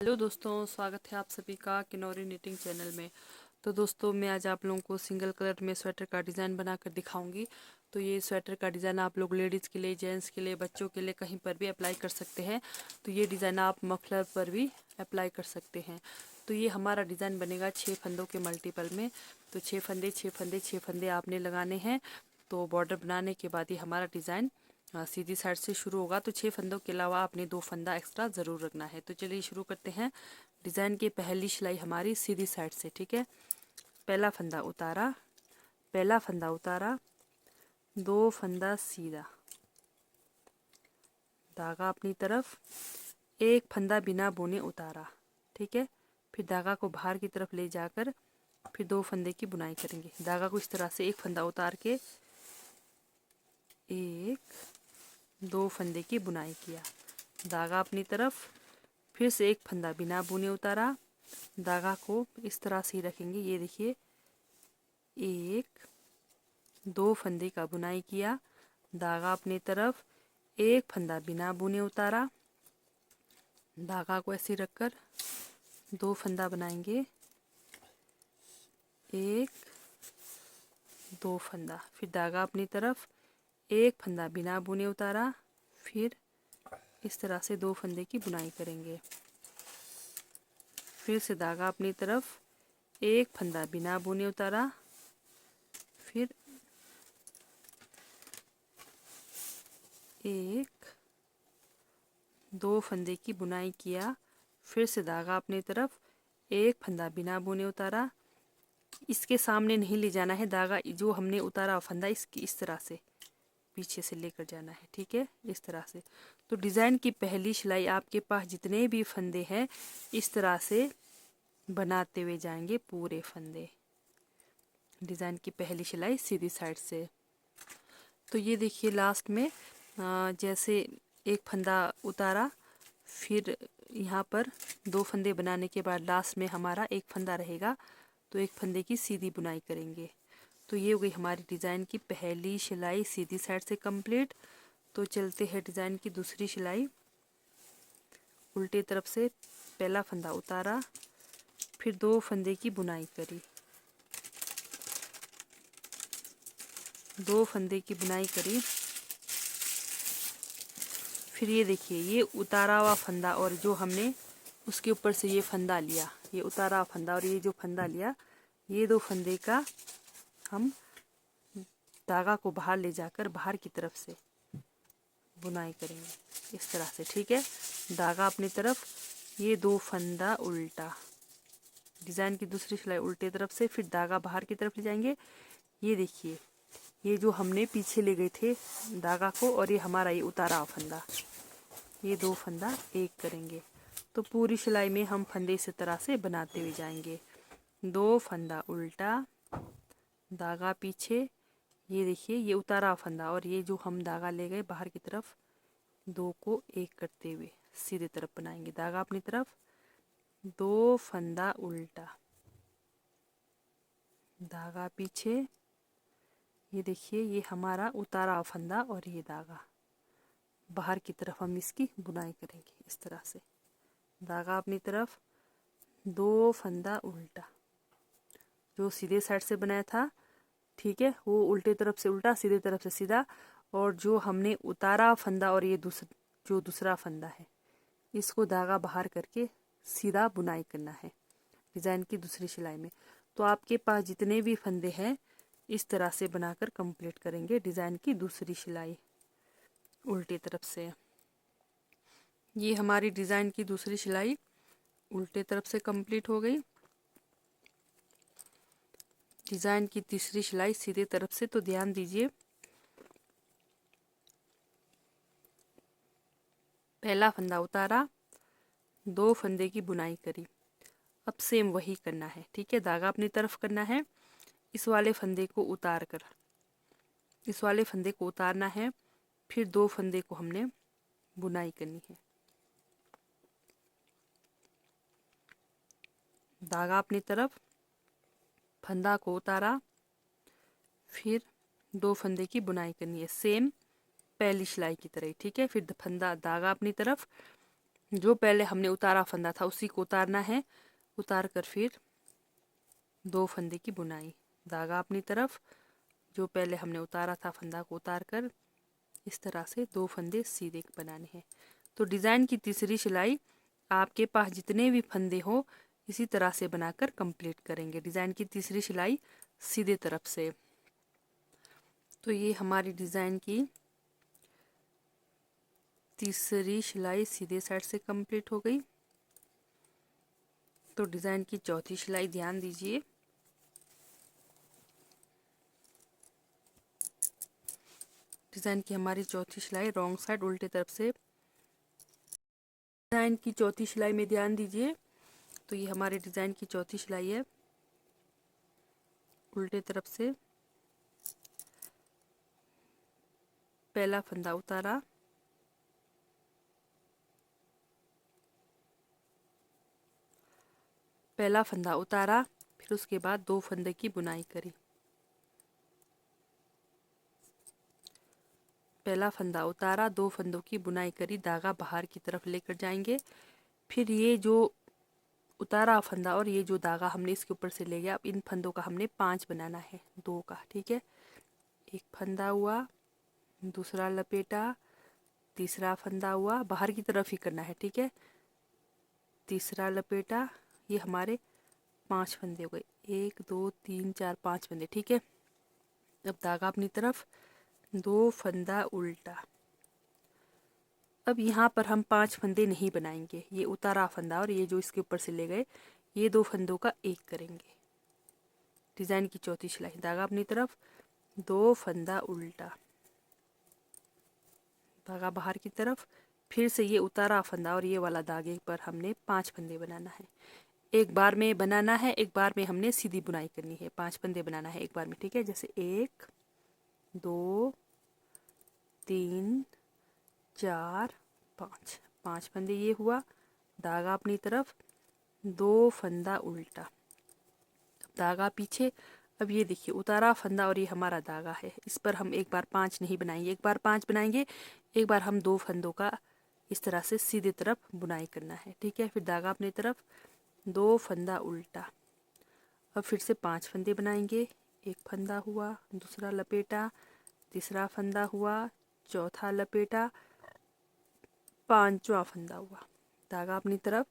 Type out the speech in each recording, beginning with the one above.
Hello दोस्तों, स्वागत है आप सभी का किनौरी निटिंग चैनल में। तो दोस्तों, मैं आज आप लोगों को सिंगल कलर में स्वेटर का डिज़ाइन बनाकर दिखाऊंगी। तो ये स्वेटर का डिज़ाइन आप लोग लेडीज़ के लिए, जेंट्स के लिए, बच्चों के लिए कहीं पर भी अप्लाई कर सकते हैं। तो ये डिज़ाइन आप मफलर पर भी अप्लाई कर सकते हैं। तो ये हमारा डिज़ाइन बनेगा 6 फंदों के मल्टीपल में। तो 6 फंदे 6 फंदे 6 फंदे आपने लगाने हैं। तो बॉर्डर बनाने के बाद ये हमारा डिज़ाइन सीधी साइड से शुरू होगा। तो 6 फंदों के अलावा आपने 2 फंदा एक्स्ट्रा ज़रूर रखना है। तो चलिए शुरू करते हैं। डिज़ाइन की पहली सिलाई हमारी सीधी साइड से, ठीक है। पहला फंदा उतारा, पहला फंदा उतारा, 2 फंदा सीधा, धागा अपनी तरफ, एक फंदा बिना बुने उतारा, ठीक है। फिर धागा को बाहर की तरफ ले जाकर फिर 2 फंदे की बुनाई करेंगे। धागा को इस तरह से एक फंदा उतार के 2 फंदे की बुनाई किया, धागा अपनी तरफ, फिर से एक फंदा बिना बुने उतारा, धागा को इस तरह से ही रखेंगे। ये देखिए, 2 फंदे का बुनाई किया, धागा अपनी तरफ, एक फंदा बिना बुने उतारा, धागा को ऐसे रखकर 2 फंदा बनाएंगे, 2 फंदा, फिर धागा अपनी तरफ, एक फंदा बिना बुने उतारा, फिर इस तरह से 2 फंदे की बुनाई करेंगे। फिर से धागा अपनी तरफ, एक फंदा बिना बुने उतारा, फिर 2 फंदे की बुनाई किया, फिर से धागा अपनी तरफ, एक फंदा बिना बुने उतारा। इसके सामने नहीं ले जाना है धागा, जो हमने उतारा फंदा इसकी इस तरह से पीछे से लेकर जाना है, ठीक है, इस तरह से। तो डिज़ाइन की पहली सिलाई आपके पास जितने भी फंदे हैं इस तरह से बनाते हुए जाएंगे पूरे फंदे। डिज़ाइन की पहली सिलाई सीधी साइड से। तो ये देखिए लास्ट में जैसे एक फंदा उतारा, फिर यहाँ पर 2 फंदे बनाने के बाद लास्ट में हमारा एक फंदा रहेगा। तो एक फंदे की सीधी बुनाई करेंगे। तो ये हो गई हमारी डिज़ाइन की पहली सिलाई सीधी साइड से कंप्लीट। तो चलते हैं डिज़ाइन की दूसरी सिलाई। उल्टे तरफ से पहला फंदा उतारा, फिर 2 फंदे की बुनाई करी, 2 फंदे की बुनाई करी। फिर ये देखिए, ये उतारा हुआ फंदा और जो हमने उसके ऊपर से ये फंदा लिया, ये उतारा हुआ फंदा और ये जो फंदा लिया, ये 2 फंदे का हम धागा को बाहर ले जाकर बाहर की तरफ से बुनाई करेंगे इस तरह से, ठीक है। धागा अपनी तरफ, ये 2 फंदा उल्टा, डिज़ाइन की दूसरी सिलाई उल्टे तरफ से, फिर धागा बाहर की तरफ ले जाएंगे। ये देखिए, ये जो हमने पीछे ले गए थे धागा को, और ये हमारा ये उतारा हुआ फंदा, ये 2 फंदा एक करेंगे। तो पूरी सिलाई में हम फंदे इस तरह से बनाते हुए जाएंगे। 2 फंदा उल्टा, धागा पीछे, ये देखिए ये उतारा हुआ फंदा और ये जो हम धागा ले गए बाहर की तरफ, 2 को एक करते हुए सीधे तरफ बनाएंगे। धागा अपनी तरफ, 2 फंदा उल्टा, धागा पीछे, ये देखिए ये हमारा उतारा हुआ फंदा और ये धागा बाहर की तरफ हम इसकी बुनाई करेंगे इस तरह से। धागा अपनी तरफ, 2 फंदा उल्टा, जो सीधे साइड से बनाया था, ठीक है, वो उल्टे तरफ से उल्टा, सीधे तरफ से सीधा। और जो हमने उतारा फंदा और ये जो दूसरा फंदा है, इसको धागा बाहर करके सीधा बुनाई करना है डिज़ाइन की दूसरी सिलाई में। तो आपके पास जितने भी फंदे हैं इस तरह से बनाकर कंप्लीट करेंगे डिज़ाइन की दूसरी सिलाई उल्टी तरफ से। ये हमारी डिज़ाइन की दूसरी सिलाई उल्टे तरफ से कंप्लीट हो गई। डिज़ाइन की तीसरी सिलाई सीधे तरफ से। तो ध्यान दीजिए, पहला फंदा उतारा, 2 फंदे की बुनाई करी। अब सेम वही करना है, ठीक है, धागा अपनी तरफ करना है, इस वाले फंदे को उतार कर इस वाले फंदे को उतारना है, फिर 2 फंदे को हमने बुनाई करनी है। धागा अपनी तरफ, फंदा को उतारा, फिर 2 फंदे की बुनाई करनी है सेम पहली सिलाई की तरह, ठीक है। फिर फंदा, धागा अपनी तरफ, जो पहले हमने उतारा फंदा था उसी को उतारना है। उतार कर फिर 2 फंदे की बुनाई, धागा अपनी तरफ, जो पहले हमने उतारा था फंदा को उतार कर इस तरह से 2 फंदे सीधे बनाने हैं। तो डिज़ाइन की तीसरी सिलाई आपके पास जितने भी फंदे हो इसी तरह से बनाकर कंप्लीट करेंगे। डिज़ाइन की तीसरी सिलाई सीधे तरफ से। तो ये हमारी डिज़ाइन की तीसरी सिलाई सीधे साइड से कंप्लीट हो गई। तो डिज़ाइन की चौथी सिलाई ध्यान दीजिए। डिज़ाइन की हमारी चौथी सिलाई रॉन्ग साइड उल्टे तरफ से। डिज़ाइन की चौथी सिलाई में ध्यान दीजिए। तो ये हमारे डिज़ाइन की चौथी सिलाई है, उल्टे तरफ से पहला फंदा उतारा, पहला फंदा उतारा, फिर उसके बाद 2 फंदे की बुनाई करी। पहला फंदा उतारा, 2 फंदों की बुनाई करी, धागा बाहर की तरफ लेकर जाएंगे। फिर ये जो उतारा फंदा और ये जो धागा हमने इसके ऊपर से ले गया, अब इन फंदों का हमने 5 बनाना है, 2 का, ठीक है। एक फंदा हुआ, दूसरा लपेटा, तीसरा फंदा हुआ, बाहर की तरफ ही करना है, ठीक है। तीसरा लपेटा, ये हमारे 5 फंदे हो गए, 1 2 3 4 5 फंदे, ठीक है। अब धागा अपनी तरफ, 2 फंदा उल्टा। अब यहाँ पर हम 5 फंदे नहीं बनाएंगे, ये उतारा फंदा और ये जो इसके ऊपर से ले गए ये 2 फंदों का एक करेंगे। डिज़ाइन की चौथी सिलाई, धागा अपनी तरफ, 2 फंदा उल्टा, धागा बाहर की तरफ, फिर से ये उतारा फंदा और ये वाला धागे पर हमने 5 फंदे बनाना है। एक बार में बनाना है, एक बार में हमने सीधी बुनाई करनी है। 5 फंदे बनाना है एक बार में, ठीक है। जैसे 1 2 3 4 5, 5 फंदे ये हुआ, धागा अपनी तरफ, 2 फंदा उल्टा, धागा पीछे। अब ये देखिए उतारा फंदा और ये हमारा धागा है, इस पर हम एक बार 5 नहीं बनाएंगे, एक बार 5 बनाएंगे, एक बार हम 2 फंदों का इस तरह से सीधे तरफ बुनाई करना है, ठीक है। फिर धागा अपनी तरफ, 2 फंदा उल्टा, अब फिर से 5 फंदे बनाएंगे। एक फंदा हुआ, दूसरा लपेटा, तीसरा फंदा हुआ, चौथा लपेटा, 5वां फंदा हुआ, धागा अपनी तरफ,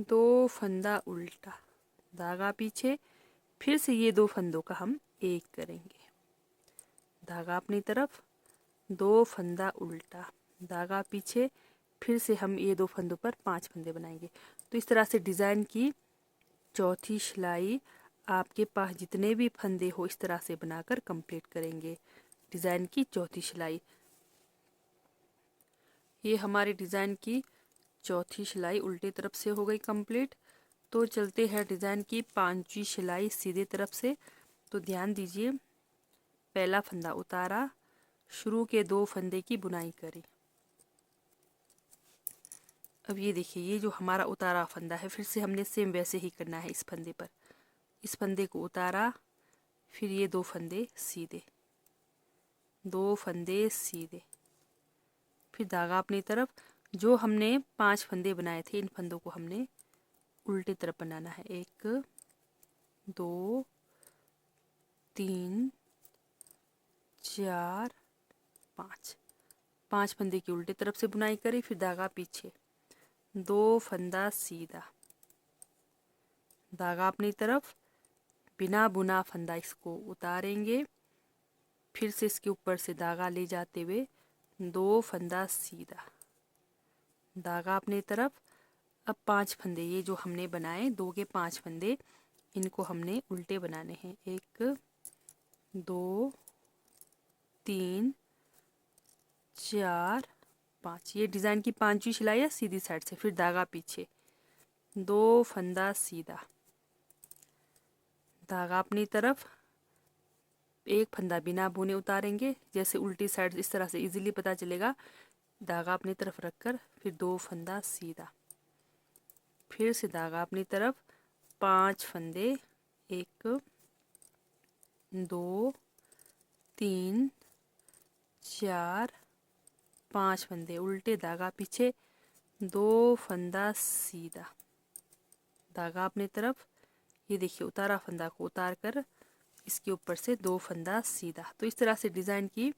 2 फंदा उल्टा, धागा पीछे, फिर से ये 2 फंदों का हम एक करेंगे, धागा अपनी तरफ, 2 फंदा उल्टा, धागा पीछे, फिर से हम ये 2 फंदों पर 5 फंदे बनाएंगे। तो इस तरह से डिज़ाइन की चौथी सिलाई आपके पास जितने भी फंदे हो इस तरह से बनाकर कंप्लीट करेंगे। डिज़ाइन की चौथी सिलाई, ये हमारे डिज़ाइन की चौथी सिलाई उल्टी तरफ से हो गई कंप्लीट। तो चलते हैं डिज़ाइन की 5वीं सिलाई सीधे तरफ से। तो ध्यान दीजिए, पहला फंदा उतारा, शुरू के 2 फंदे की बुनाई करी। अब ये देखिए ये जो हमारा उतारा फंदा है, फिर से हमने सेम वैसे ही करना है। इस फंदे पर, इस फंदे को उतारा, फिर ये 2 फंदे सीधे, 2 फंदे सीधे, फिर धागा अपनी तरफ, जो हमने 5 फंदे बनाए थे इन फंदों को हमने उल्टी तरफ बनाना है। 1 2 3 4 5, 5 फंदे की उल्टी तरफ से बुनाई करी, फिर धागा पीछे, 2 फंदा सीधा, धागा अपनी तरफ, बिना बुना फंदा इसको उतारेंगे, फिर से इसके ऊपर से धागा ले जाते हुए 2 फंदा सीधा, धागा अपनी तरफ। अब 5 फंदे ये जो हमने बनाए 2 के 5 फंदे, इनको हमने उल्टे बनाने हैं। 1 2 3 4 5, ये डिज़ाइन की 5वीं सिलाई है सीधी साइड से। फिर धागा पीछे, 2 फंदा सीधा, धागा अपनी तरफ, एक फंदा बिना बुने उतारेंगे। जैसे उल्टी साइड इस तरह से इजीली पता चलेगा। धागा अपनी तरफ रखकर फिर 2 फंदा सीधा, फिर से धागा अपनी तरफ, 5 फंदे, 1 2 3 4 5 फंदे उल्टे, धागा पीछे, 2 फंदा सीधा, धागा अपनी तरफ। ये देखिए उतारा फंदा को उतार कर इसके ऊपर से 2 फंदा सीधा। तो इस तरह से डिज़ाइन की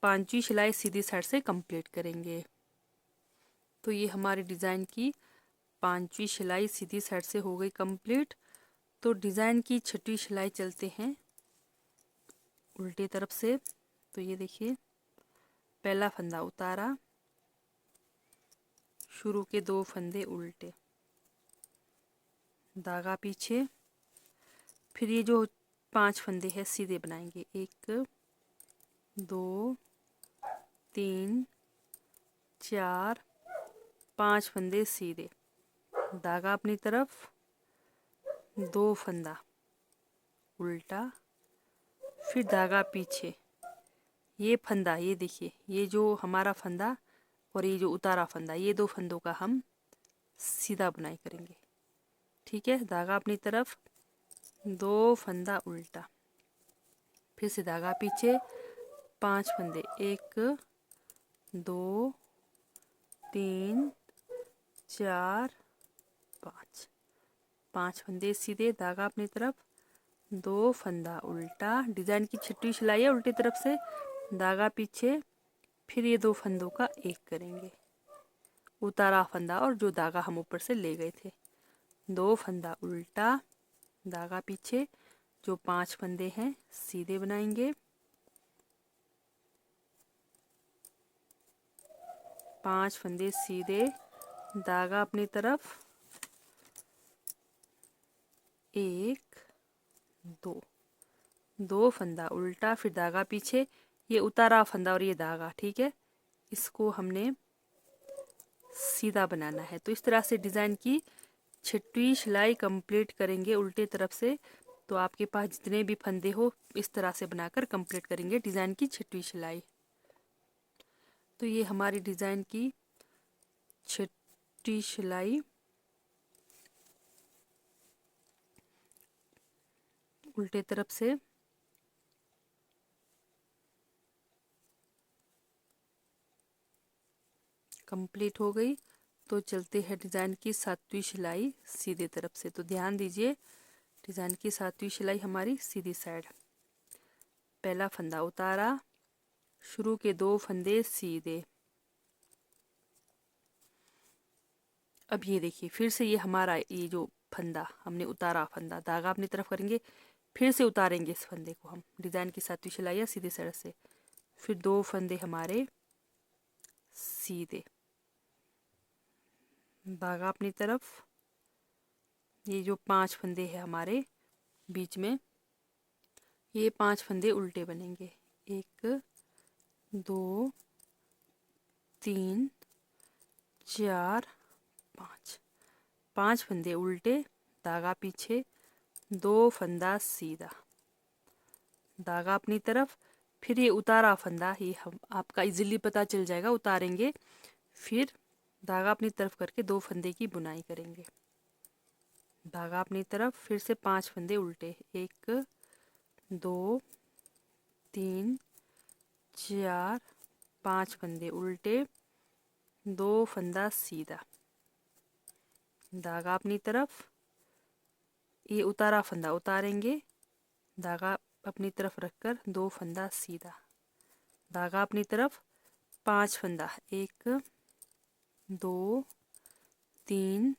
5वीं सिलाई सीधी साइड से कंप्लीट करेंगे। तो ये हमारी डिज़ाइन की 5वीं सिलाई सीधी साइड से हो गई कंप्लीट। तो डिज़ाइन की 6वीं सिलाई चलते हैं उल्टी तरफ से। तो ये देखिए पहला फंदा उतारा, शुरू के 2 फंदे उल्टे, धागा पीछे, फिर ये जो 5 फंदे हैं सीधे बनाएंगे। 1 2 3 4 5 फंदे सीधे, धागा अपनी तरफ, 2 फंदा उल्टा, फिर धागा पीछे। ये फंदा, ये देखिए ये जो हमारा फंदा और ये जो उतारा फंदा, ये 2 फंदों का हम सीधा बुनाई करेंगे। ठीक है, धागा अपनी तरफ, 2 फंदा उल्टा, फिर से धागा पीछे, 5 फंदे, 1 2 3 4 5, 5 फंदे सीधे, धागा अपनी तरफ, 2 फंदा उल्टा। डिज़ाइन की 6वीं सिलाई है उल्टी तरफ से, धागा पीछे, फिर ये 2 फंदों का एक करेंगे, उतारा फंदा और जो धागा हम ऊपर से ले गए थे। 2 फंदा उल्टा, धागा पीछे, जो 5 फंदे हैं सीधे बनाएंगे, 5 फंदे सीधे, धागा अपनी तरफ, 1 2 फंदा उल्टा, फिर धागा पीछे, ये उतारा फंदा और ये धागा, ठीक है, इसको हमने सीधा बनाना है। तो इस तरह से डिज़ाइन की 6वीं सिलाई कंप्लीट करेंगे उल्टे तरफ से। तो आपके पास जितने भी फंदे हो इस तरह से बनाकर कंप्लीट करेंगे डिज़ाइन की 6वीं सिलाई। तो ये हमारी डिज़ाइन की 6वीं सिलाई उल्टे तरफ से कंप्लीट हो गई। तो चलते हैं डिज़ाइन की 7वीं सिलाई सीधे तरफ से। तो ध्यान दीजिए डिज़ाइन की 7वीं सिलाई हमारी सीधी साइड, पहला फंदा उतारा, शुरू के 2 फंदे सीधे। अब ये देखिए फिर से ये हमारा ये जो फंदा हमने उतारा फंदा, धागा अपनी तरफ करेंगे, फिर से उतारेंगे इस फंदे को हम डिज़ाइन की 7वीं सिलाई या सीधी साइड से, फिर 2 फंदे हमारे सीधे, धागा अपनी तरफ, ये जो 5 फंदे हैं हमारे बीच में, ये 5 फंदे उल्टे बनेंगे। 1 2 3 4 5, 5 फंदे उल्टे, धागा पीछे, 2 फंदा सीधा, धागा अपनी तरफ, फिर ये उतारा फंदा, ये हम आपका इजीली पता चल जाएगा, उतारेंगे, फिर धागा अपनी तरफ करके 2 फंदे की बुनाई करेंगे, धागा अपनी तरफ, फिर से 5 फंदे उल्टे, 1 2 3 4 5 फंदे उल्टे, 2 फंदा सीधा, धागा अपनी तरफ, ये उतारा फंदा उतारेंगे, धागा अपनी तरफ रखकर 2 फंदा सीधा, धागा अपनी तरफ, 5 फंदा, 1 2 3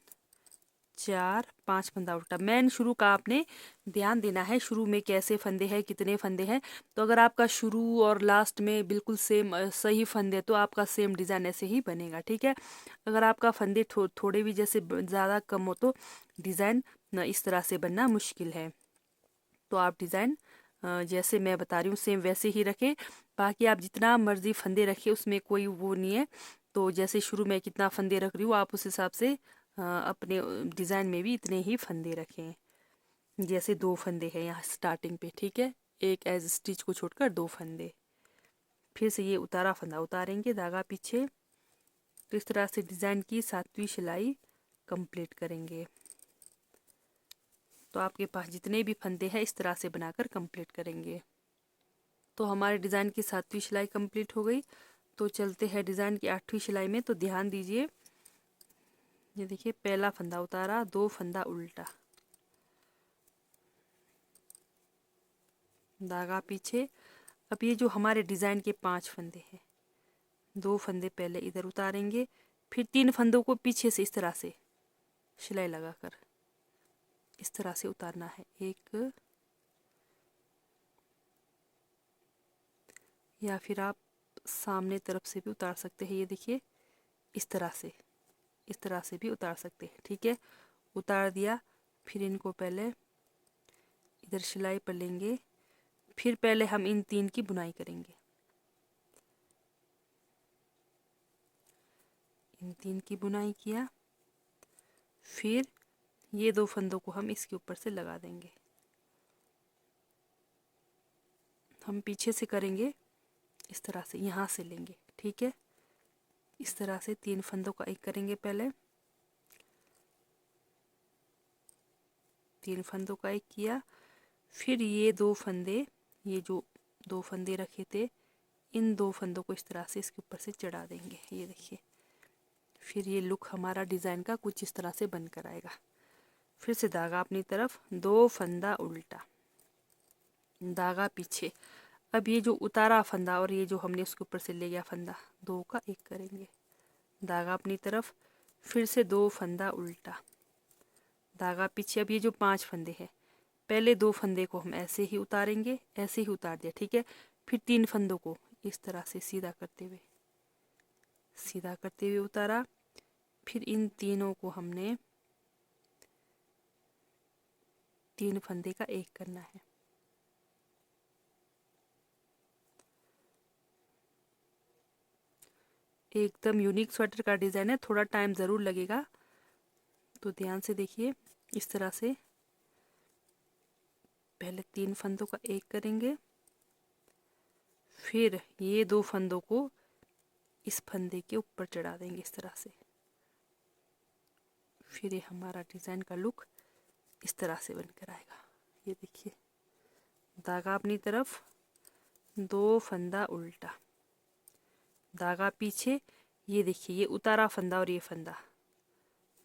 4 5 फंदा उल्टा। मेन शुरू का आपने ध्यान देना है, शुरू में कैसे फंदे हैं, कितने फंदे हैं। तो अगर आपका शुरू और लास्ट में बिल्कुल सेम सही फंदे तो आपका सेम डिज़ाइन ऐसे ही बनेगा। ठीक है, अगर आपका फंदे थोड़े भी जैसे ज़्यादा कम हो तो डिज़ाइन इस तरह से बनना मुश्किल है। तो आप डिज़ाइन जैसे मैं बता रही हूँ सेम वैसे ही रखें, बाकी आप जितना मर्जी फंदे रखें उसमें कोई वो नहीं है। तो जैसे शुरू में कितना फंदे रख रही हूँ आप उस हिसाब से अपने डिज़ाइन में भी इतने ही फंदे रखें। जैसे 2 फंदे हैं यहाँ स्टार्टिंग पे, ठीक है, एक एज स्टिच को छोड़कर 2 फंदे, फिर से ये उतारा फंदा उतारेंगे, धागा पीछे। तो इस तरह से डिज़ाइन की 7वीं सिलाई कंप्लीट करेंगे। तो आपके पास जितने भी फंदे हैं इस तरह से बनाकर कंप्लीट करेंगे। तो हमारे डिज़ाइन की 7वीं सिलाई कंप्लीट हो गई। तो चलते हैं डिज़ाइन की 8वीं सिलाई में। तो ध्यान दीजिए ये देखिए पहला फंदा उतारा, 2 फंदा उल्टा, धागा पीछे। अब ये जो हमारे डिज़ाइन के 5 फंदे हैं, 2 फंदे पहले इधर उतारेंगे, फिर 3 फंदों को पीछे से इस तरह से सिलाई लगाकर इस तरह से उतारना है। एक, या फिर आप सामने तरफ से भी उतार सकते हैं। ये देखिए इस तरह से भी उतार सकते हैं। ठीक है, उतार दिया, फिर इनको पहले इधर सिलाई पर लेंगे, फिर पहले हम इन 3 की बुनाई करेंगे। इन 3 की बुनाई किया, फिर ये 2 फंदों को हम इसके ऊपर से लगा देंगे। हम पीछे से करेंगे इस तरह से, यहाँ से लेंगे। ठीक है, इस तरह से 3 फंदों का एक करेंगे पहले, 3 फंदों का एक किया, फिर ये 2 फंदे, ये जो 2 फंदे रखे थे, इन 2 फंदों को इस तरह से इसके ऊपर से चढ़ा देंगे। ये देखिए, फिर ये लुक हमारा डिज़ाइन का कुछ इस तरह से बनकर आएगा। फिर से धागा अपनी तरफ, 2 फंदा उल्टा, धागा पीछे। अब ये जो उतारा फंदा और ये जो हमने उसके ऊपर से ले गया फंदा, 2 का एक करेंगे, धागा अपनी तरफ, फिर से 2 फंदा उल्टा, धागा पीछे। अब ये जो 5 फंदे हैं, पहले 2 फंदे को हम ऐसे ही उतारेंगे, ऐसे ही उतार दिया। ठीक है, फिर 3 फंदों को इस तरह से सीधा करते हुए उतारा, फिर इन तीनों को हमने 3 फंदे का एक करना है। एकदम यूनिक स्वेटर का डिज़ाइन है, थोड़ा टाइम ज़रूर लगेगा, तो ध्यान से देखिए। इस तरह से पहले 3 फंदों का एक करेंगे, फिर ये 2 फंदों को इस फंदे के ऊपर चढ़ा देंगे इस तरह से। फिर ये हमारा डिज़ाइन का लुक इस तरह से बनकर आएगा। ये देखिए, धागा अपनी तरफ, 2 फंदा उल्टा, धागा पीछे। ये देखिए, ये उतारा फंदा और ये फंदा,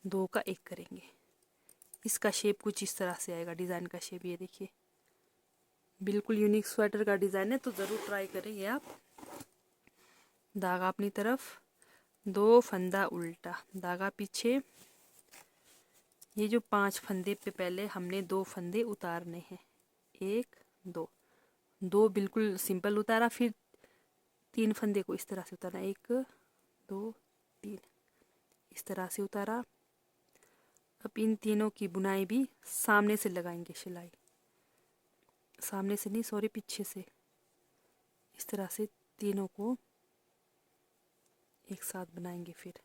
2 का एक करेंगे। इसका शेप कुछ इस तरह से आएगा, डिज़ाइन का शेप। ये देखिए, बिल्कुल यूनिक स्वेटर का डिज़ाइन है, तो ज़रूर ट्राई करेंगे आप। धागा अपनी तरफ, 2 फंदा उल्टा, धागा पीछे। ये जो 5 फंदे पे पहले हमने 2 फंदे उतारने हैं, 1 2 बिल्कुल सिंपल उतारा, फिर 3 फंदे को इस तरह से उतारना, 1 2 3, इस तरह से उतारा। अब इन तीनों की बुनाई भी सामने से लगाएंगे सिलाई, सामने से नहीं, सॉरी, पीछे से। इस तरह से तीनों को एक साथ बनाएंगे। फिर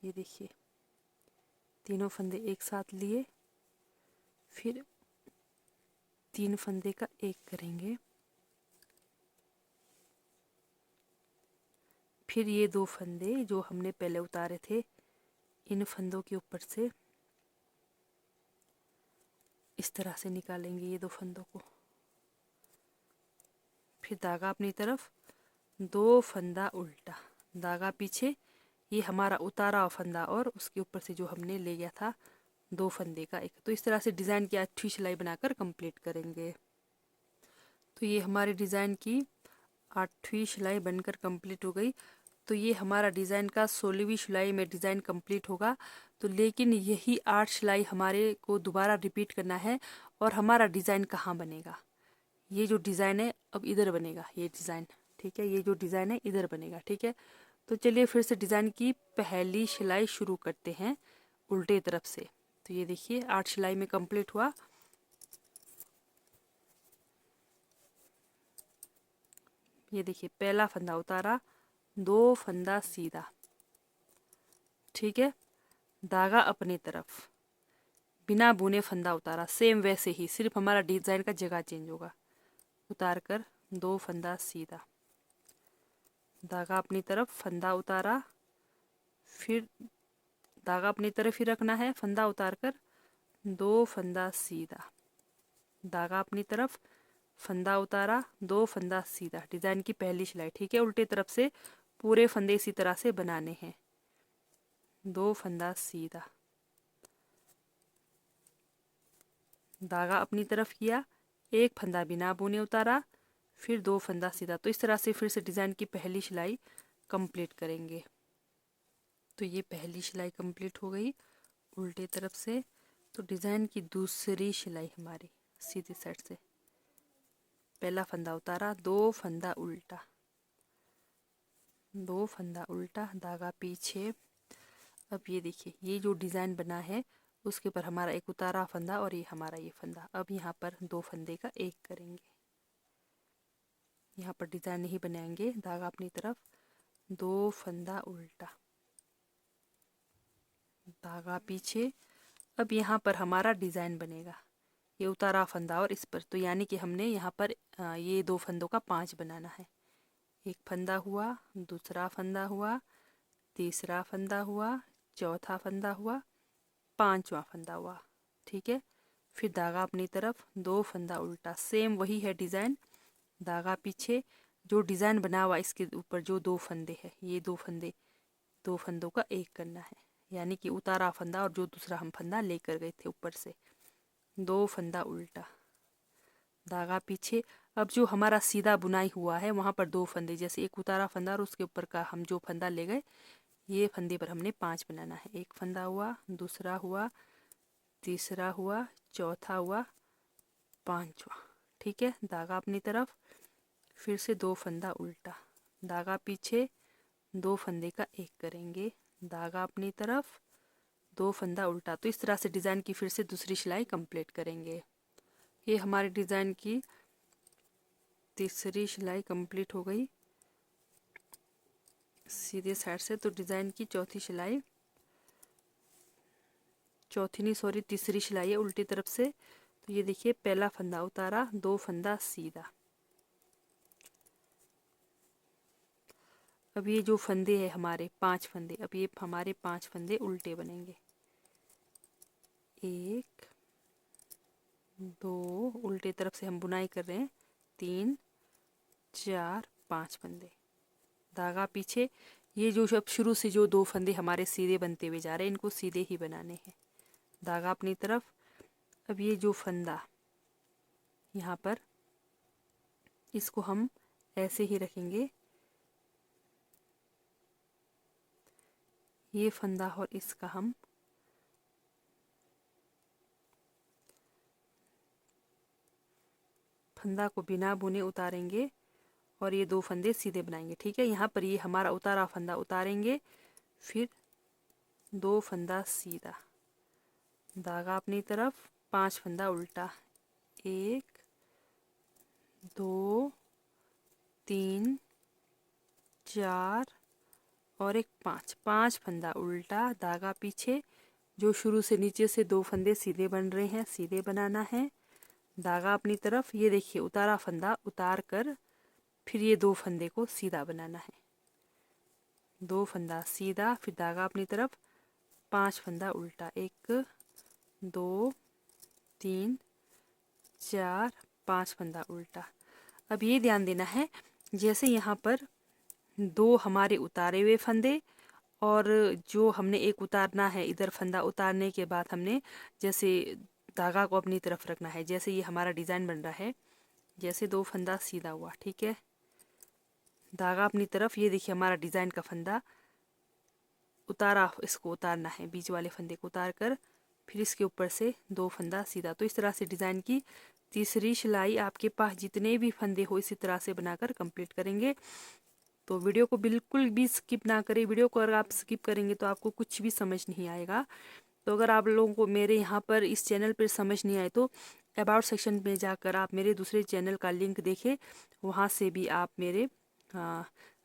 ये देखिए, तीनों फंदे एक साथ लिए, फिर 3 फंदे का एक करेंगे, फिर ये 2 फंदे जो हमने पहले उतारे थे, इन फंदों के ऊपर से इस तरह से निकालेंगे ये 2 फंदों को। फिर धागा अपनी तरफ, 2 फंदा उल्टा, धागा पीछे। ये हमारा उतारा हुआ फंदा और उसके ऊपर से जो हमने ले गया था 2 फंदे का एक। तो इस तरह से डिज़ाइन की 8वीं सिलाई बनाकर कंप्लीट करेंगे। तो ये हमारे डिज़ाइन की 8वीं सिलाई बनकर कंप्लीट हो गई। तो ये हमारा डिज़ाइन का 16वीं सिलाई में डिज़ाइन कंप्लीट होगा। तो लेकिन यही 8 सिलाई हमारे को दोबारा रिपीट करना है। और हमारा डिज़ाइन कहाँ बनेगा, ये जो डिज़ाइन है अब इधर बनेगा, ये डिज़ाइन। ठीक है, ये जो डिज़ाइन है इधर बनेगा। ठीक है, तो चलिए फिर से डिज़ाइन की पहली सिलाई शुरू करते हैं उल्टे तरफ से। तो ये देखिए 8 सिलाई में कंप्लीट हुआ। ये देखिए, पहला फंदा उतारा, 2 फंदा सीधा। ठीक है, धागा अपनी तरफ, बिना बुने फंदा उतारा, सेम वैसे ही, सिर्फ हमारा डिज़ाइन का जगह चेंज होगा। उतार कर 2 फंदा सीधा, धागा अपनी तरफ, फंदा उतारा, फिर धागा अपनी तरफ ही रखना है, फंदा उतार कर 2 फंदा सीधा, धागा अपनी तरफ, फंदा उतारा, 2 फंदा सीधा। डिज़ाइन की पहली सिलाई। ठीक है, उल्टे तरफ से पूरे फंदे इसी तरह से बनाने हैं। दो फंदा सीधा, धागा अपनी तरफ किया, एक फंदा बिना बुने उतारा, फिर दो फंदा सीधा। तो इस तरह से फिर से डिज़ाइन की पहली सिलाई कंप्लीट करेंगे। तो ये पहली सिलाई कंप्लीट हो गई उल्टे तरफ से। तो डिज़ाइन की दूसरी सिलाई हमारी सीधी साइड से, पहला फंदा उतारा, दो फंदा उल्टा, दो फंदा उल्टा, धागा पीछे। अब ये देखिए ये जो डिज़ाइन बना है उसके ऊपर हमारा एक उतारा फंदा और ये हमारा ये फंदा। अब यहाँ पर दो फंदे का एक करेंगे, यहाँ पर डिज़ाइन नहीं बनाएंगे, धागा अपनी तरफ, दो फंदा उल्टा, धागा पीछे। अब यहाँ पर हमारा डिज़ाइन बनेगा, ये उतारा फंदा और इस पर, तो यानी कि हमने यहाँ पर ये दो फंदों का 5 बनाना है। एक फंदा हुआ, दूसरा फंदा हुआ, तीसरा फंदा हुआ, चौथा फंदा हुआ, पांचवा फंदा हुआ। ठीक है, फिर धागा अपनी तरफ, दो फंदा उल्टा, सेम वही है डिज़ाइन, धागा पीछे। जो डिज़ाइन बना हुआ इसके ऊपर जो दो फंदे हैं, ये दो फंदे, दो फंदों का एक करना है, यानी कि उतारा फंदा और जो दूसरा हम फंदा लेकर गए थे ऊपर से, दो फंदा उल्टा, धागा पीछे। अब जो हमारा सीधा बुनाई हुआ है वहाँ पर दो फंदे, जैसे एक उतारा फंदा और उसके ऊपर का हम जो फंदा ले गए, ये फंदे पर हमने 5 बनाना है। एक फंदा हुआ, दूसरा हुआ, तीसरा हुआ, चौथा हुआ, पांचवा। ठीक है, धागा अपनी तरफ, फिर से दो फंदा उल्टा, धागा पीछे, दो फंदे का एक करेंगे, धागा अपनी तरफ, दो फंदा उल्टा। तो इस तरह से डिज़ाइन की फिर से दूसरी सिलाई कंप्लीट करेंगे। ये हमारे डिज़ाइन की तीसरी सिलाई कंप्लीट हो गई सीधे साइड से। तो डिज़ाइन की चौथी सिलाई, चौथी नहीं सॉरी तीसरी सिलाई है उल्टी तरफ से। तो ये देखिए पहला फंदा उतारा, दो फंदा सीधा। अब ये जो फंदे हैं हमारे 5 फंदे, अब ये हमारे 5 फंदे उल्टे बनेंगे, एक, दो, उल्टे तरफ से हम बुनाई कर रहे हैं, 3, 4, 5 फंदे, धागा पीछे। ये जो अब शुरू से जो दो फंदे हमारे सीधे बनते हुए जा रहे हैं, इनको सीधे ही बनाने हैं, धागा अपनी तरफ। अब ये जो फंदा यहाँ पर, इसको हम ऐसे ही रखेंगे, ये फंदा और इसका हम फंदा को बिना बुने उतारेंगे और ये दो फंदे सीधे बनाएंगे। ठीक है, यहाँ पर ये हमारा उतारा फंदा उतारेंगे, फिर दो फंदा सीधा, धागा अपनी तरफ, 5 फंदा उल्टा, 1, 2, 3, 4 और एक 5, 5 फंदा उल्टा, धागा पीछे। जो शुरू से नीचे से दो फंदे सीधे बन रहे हैं, सीधे बनाना है, धागा अपनी तरफ। ये देखिए उतारा फंदा उतार कर फिर ये दो फंदे को सीधा बनाना है, दो फंदा सीधा, फिर धागा अपनी तरफ, 5 फंदा उल्टा, 1, 2, 3, 4, 5 फंदा उल्टा। अब ये ध्यान देना है, जैसे यहाँ पर दो हमारे उतारे हुए फंदे और जो हमने एक उतारना है, इधर फंदा उतारने के बाद हमने जैसे धागा को अपनी तरफ रखना है, जैसे ये हमारा डिज़ाइन बन रहा है, जैसे दो फंदा सीधा हुआ, ठीक है, धागा अपनी तरफ। ये देखिए हमारा डिज़ाइन का फंदा उतारा, इसको उतारना है, बीच वाले फंदे को उतार कर फिर इसके ऊपर से दो फंदा सीधा। तो इस तरह से डिज़ाइन की तीसरी सिलाई आपके पास जितने भी फंदे हो इसी तरह से बनाकर कंप्लीट करेंगे। तो वीडियो को बिल्कुल भी स्किप ना करें, वीडियो को अगर आप स्किप करेंगे तो आपको कुछ भी समझ नहीं आएगा। तो अगर आप लोगों को मेरे यहाँ पर इस चैनल पर समझ नहीं आए तो अबाउट सेक्शन में जाकर आप मेरे दूसरे चैनल का लिंक देखें, वहाँ से भी आप मेरे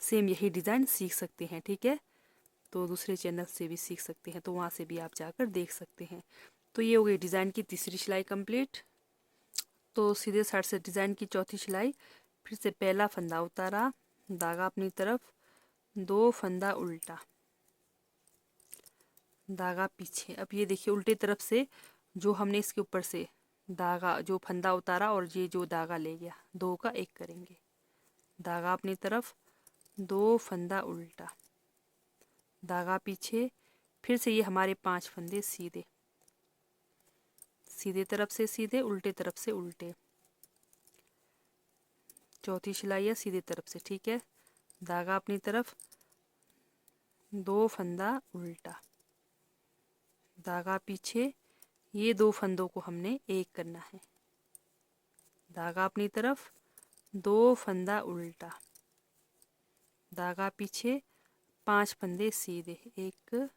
सेम यही डिज़ाइन सीख सकते हैं। ठीक है, तो दूसरे चैनल से भी सीख सकते हैं, तो वहाँ से भी आप जाकर देख सकते हैं। तो ये हो गई डिज़ाइन की तीसरी सिलाई कंप्लीट। तो सीधे साइड से डिज़ाइन की चौथी सिलाई, फिर से पहला फंदा उतारा, धागा अपनी तरफ, दो फंदा उल्टा, धागा पीछे। अब ये देखिए उल्टे तरफ से जो हमने इसके ऊपर से धागा जो फंदा उतारा और ये जो धागा ले गया, दो का एक करेंगे, धागा अपनी तरफ, दो फंदा उल्टा, धागा पीछे, फिर से ये हमारे 5 फंदे सीधे, सीधे तरफ से सीधे, उल्टे तरफ से उल्टे, चौथी सिलाई है सीधे तरफ से, ठीक है। धागा अपनी तरफ, 2 फंदा उल्टा, धागा पीछे, ये 2 फंदों को हमने एक करना है, धागा अपनी तरफ, 2 फंदा उल्टा, धागा पीछे, 5 फंदे सीधे, 1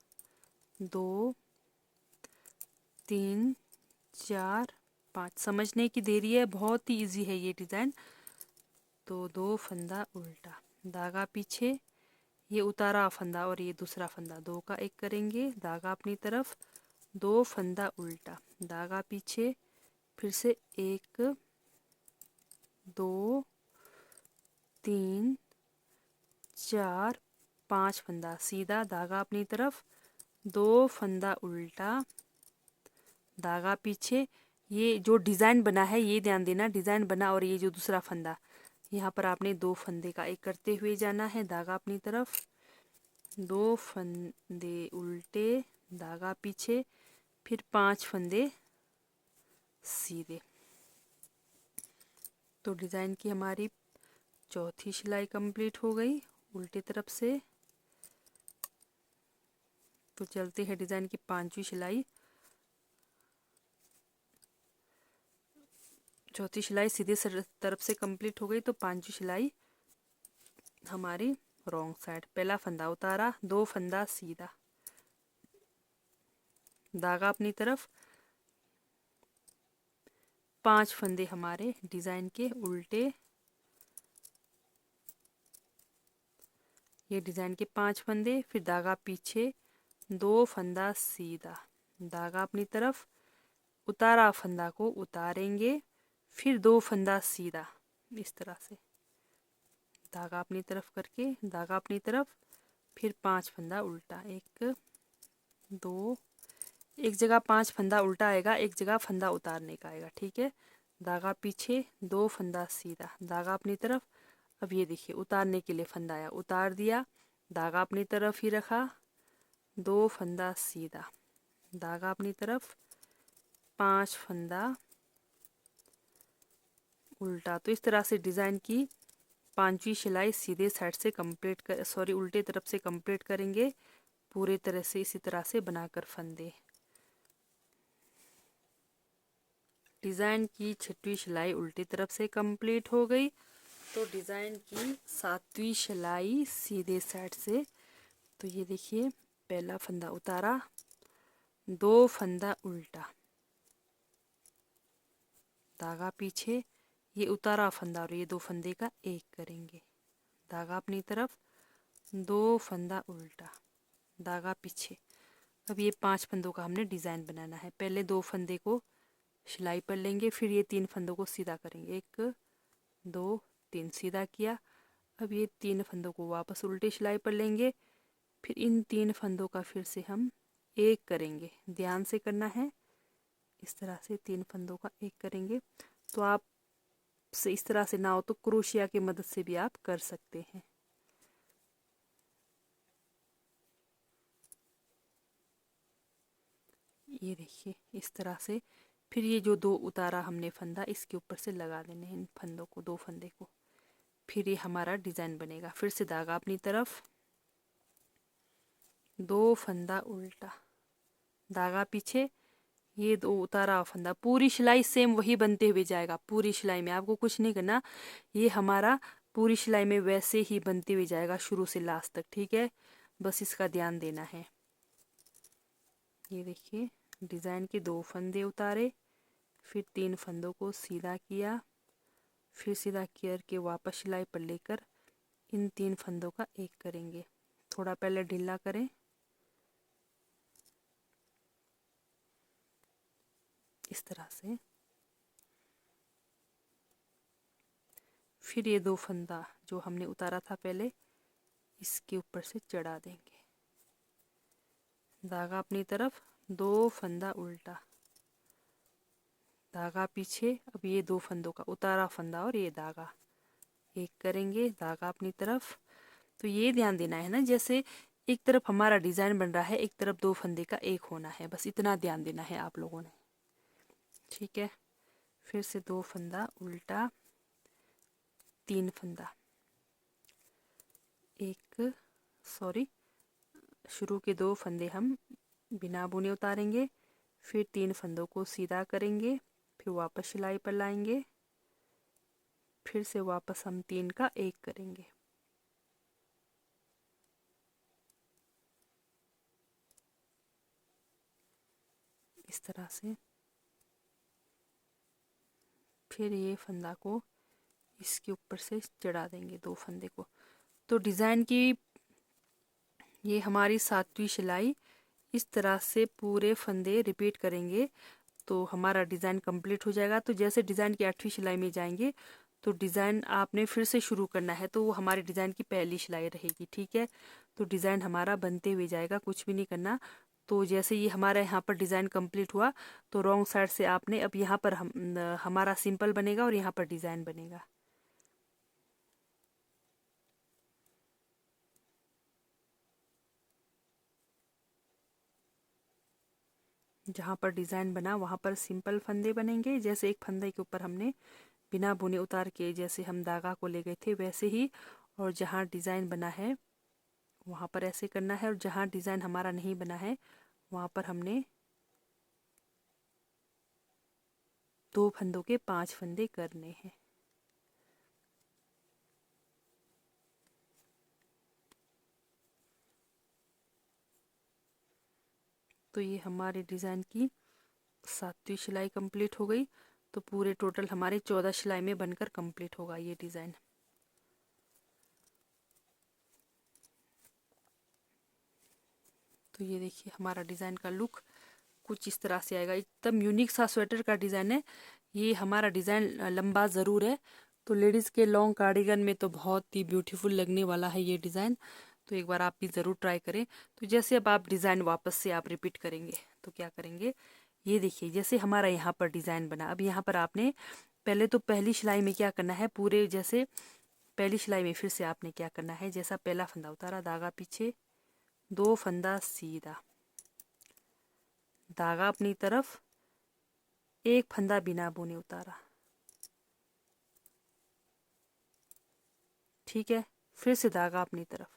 2 3 4 5। समझने की देरी है, बहुत ही इजी है ये डिज़ाइन। तो 2 फंदा उल्टा, धागा पीछे, ये उतारा फंदा और ये दूसरा फंदा, 2 का एक करेंगे, धागा अपनी तरफ, 2 फंदा उल्टा, धागा पीछे, फिर से 1 2 3 4 5 फंदा सीधा, धागा अपनी तरफ, 2 फंदा उल्टा, धागा पीछे। ये जो डिज़ाइन बना है ये ध्यान देना, डिज़ाइन बना और ये जो दूसरा फंदा, यहाँ पर आपने 2 फंदे का एक करते हुए जाना है, धागा अपनी तरफ, 2 फंदे उल्टे, धागा पीछे, फिर 5 फंदे सीधे। तो डिज़ाइन की हमारी चौथी सिलाई कंप्लीट हो गई उल्टी तरफ से। तो चलते हैं डिज़ाइन की 5वीं सिलाई। चौथी सिलाई सीधे तरफ से कंप्लीट हो गई, तो 5वीं सिलाई हमारी रॉन्ग साइड। पहला फंदा उतारा, 2 फंदा सीधा, धागा अपनी तरफ, 5 फंदे हमारे डिज़ाइन के उल्टे, ये डिज़ाइन के 5 फंदे, फिर धागा पीछे, 2 फंदा सीधा, धागा अपनी तरफ, उतारा फंदा को उतारेंगे, फिर 2 फंदा सीधा, इस तरह से धागा अपनी तरफ करके, धागा अपनी तरफ, फिर 5 फंदा उल्टा, 1 2, एक जगह 5 फंदा उल्टा आएगा, एक जगह फंदा उतारने का आएगा, ठीक है। धागा पीछे, 2 फंदा सीधा, धागा अपनी तरफ। अब ये देखिए उतारने के लिए फंदा आया, उतार दिया, धागा अपनी तरफ ही रखा, 2 फंदा सीधा, धागा अपनी तरफ, 5 फंदा उल्टा। तो इस तरह से डिज़ाइन की 5वीं सिलाई सीधे साइड से कंप्लीट कर, सॉरी उल्टे तरफ से कंप्लीट करेंगे, पूरे तरह से इसी तरह से बनाकर फंदे। डिज़ाइन की 6वीं सिलाई उल्टी तरफ से कंप्लीट हो गई। तो डिज़ाइन की 7वीं सिलाई सीधे साइड से, तो ये देखिए पहला फंदा उतारा, 2 फंदा उल्टा, धागा पीछे, ये उतारा फंदा और ये 2 फंदे का एक करेंगे, धागा अपनी तरफ, 2 फंदा उल्टा, धागा पीछे। अब ये 5 फंदों का हमने डिज़ाइन बनाना है। पहले 2 फंदे को सिलाई पर लेंगे, फिर ये 3 फंदों को सीधा करेंगे, 1 2 3 सीधा किया। अब ये 3 फंदों को वापस उल्टे सिलाई पर लेंगे, फिर इन 3 फंदों का फिर से हम एक करेंगे, ध्यान से करना है, इस तरह से 3 फंदों का एक करेंगे। तो आप से इस तरह से ना हो तो क्रोशिया की मदद से भी आप कर सकते हैं। ये देखिए इस तरह से, फिर ये जो 2 उतारा हमने फंदा इसके ऊपर से लगा देने हैं इन फंदों को, 2 फंदे को, फिर ये हमारा डिज़ाइन बनेगा। फिर से धागा अपनी तरफ, 2 फंदा उल्टा, धागा पीछे, ये 2 उतारा फंदा, पूरी सिलाई सेम वही बनते हुए जाएगा। पूरी सिलाई में आपको कुछ नहीं करना, ये हमारा पूरी सिलाई में वैसे ही बनते हुए जाएगा शुरू से लास्ट तक, ठीक है। बस इसका ध्यान देना है। ये देखिए डिज़ाइन के 2 फंदे उतारे, फिर 3 फंदों को सीधा किया, फिर सीधा करके वापस सिलाई पर लेकर इन 3 फंदों का एक करेंगे। थोड़ा पहले ढीला करें, इस तरह से। फिर ये 2 फंदा जो हमने उतारा था पहले, इसके ऊपर से चढ़ा देंगे, धागा अपनी तरफ, 2 फंदा उल्टा, धागा पीछे। अब ये 2 फंदों का उतारा फंदा और ये धागा एक करेंगे, धागा अपनी तरफ। तो ये ध्यान देना है ना, जैसे एक तरफ हमारा डिज़ाइन बन रहा है, एक तरफ 2 फंदे का एक होना है, बस इतना ध्यान देना है आप लोगों ने। ठीक है, फिर से 2 फंदा उल्टा, 3 फंदा, शुरू के 2 फंदे हम बिना बुने उतारेंगे, फिर 3 फंदों को सीधा करेंगे, फिर वापस सिलाई पर लाएंगे, फिर से वापस हम 3 का एक करेंगे। इस तरह से फिर ये फंदा को इसके ऊपर से चढ़ा देंगे 2 फंदे को। तो डिज़ाइन की ये हमारी 7वीं सिलाई, इस तरह से पूरे फंदे रिपीट करेंगे तो हमारा डिज़ाइन कंप्लीट हो जाएगा। तो जैसे डिज़ाइन की 8वीं सिलाई में जाएंगे तो डिज़ाइन आपने फिर से शुरू करना है, तो वो हमारे डिज़ाइन की पहली सिलाई रहेगी। ठीक है, तो डिज़ाइन हमारा बनते हुए जाएगा, कुछ भी नहीं करना। तो जैसे ये हमारा यहाँ पर डिज़ाइन कंप्लीट हुआ तो रॉन्ग साइड से आपने अब यहाँ पर हमारा सिंपल बनेगा और यहाँ पर डिज़ाइन बनेगा। जहाँ पर डिज़ाइन बना वहाँ पर सिंपल फंदे बनेंगे। जैसे एक फंदे के ऊपर हमने बिना बुने उतार के जैसे हम धागा को ले गए थे वैसे ही, और जहाँ डिज़ाइन बना है वहाँ पर ऐसे करना है, और जहाँ डिज़ाइन हमारा नहीं बना है वहाँ पर हमने 2 फंदों के 5 फंदे करने हैं। तो ये हमारे डिज़ाइन की 7वीं सिलाई कंप्लीट हो गई। तो पूरे टोटल हमारे 14 सिलाई में बनकर कंप्लीट होगा ये डिज़ाइन। तो ये देखिए हमारा डिज़ाइन का लुक कुछ इस तरह से आएगा। एकदम यूनिक सा स्वेटर का डिज़ाइन है ये। हमारा डिज़ाइन लंबा ज़रूर है, तो लेडीज़ के लॉन्ग कार्डिगन में तो बहुत ही ब्यूटीफुल लगने वाला है ये डिज़ाइन। तो एक बार आप भी ज़रूर ट्राई करें। तो जैसे अब आप डिज़ाइन वापस से आप रिपीट करेंगे तो क्या करेंगे, ये देखिए जैसे हमारा यहाँ पर डिज़ाइन बना। अब यहाँ पर आपने पहले तो पहली सिलाई में क्या करना है, पूरे जैसे पहली सिलाई में फिर से आपने क्या करना है, जैसा पहला फंदा उतारा धागा पीछे, 2 फंदा सीधा, धागा अपनी तरफ, एक फंदा बिना बुने उतारा। ठीक है, फिर से धागा अपनी तरफ,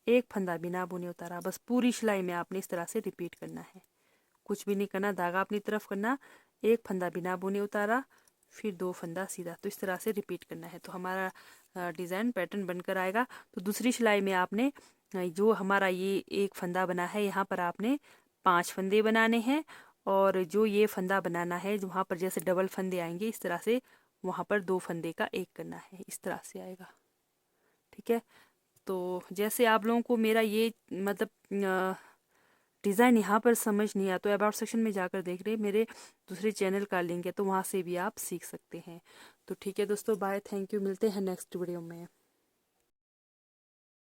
एक फंदा बिना बुने उतारा। बस पूरी सिलाई में आपने इस तरह से रिपीट करना है, कुछ भी नहीं करना, धागा अपनी तरफ करना, एक फंदा बिना बुने उतारा, फिर 2 फंदा सीधा। तो इस तरह से रिपीट करना है, तो हमारा डिज़ाइन पैटर्न बनकर आएगा। तो दूसरी सिलाई में आपने जो हमारा ये एक फंदा बना है यहाँ पर आपने 5 फंदे बनाने हैं, और जो ये फंदा बनाना है वहाँ पर जैसे डबल फंदे आएंगे इस तरह से वहाँ पर 2 फंदे का एक करना है, इस तरह से आएगा। ठीक है, तो जैसे आप लोगों को मेरा ये मतलब डिज़ाइन यहाँ पर समझ नहीं आया तो अबाउट सेक्शन में जाकर देख रहे, मेरे दूसरे चैनल का लिंक है तो वहाँ से भी आप सीख सकते हैं। तो ठीक है दोस्तों, बाय, थैंक यू, मिलते हैं नेक्स्ट वीडियो में।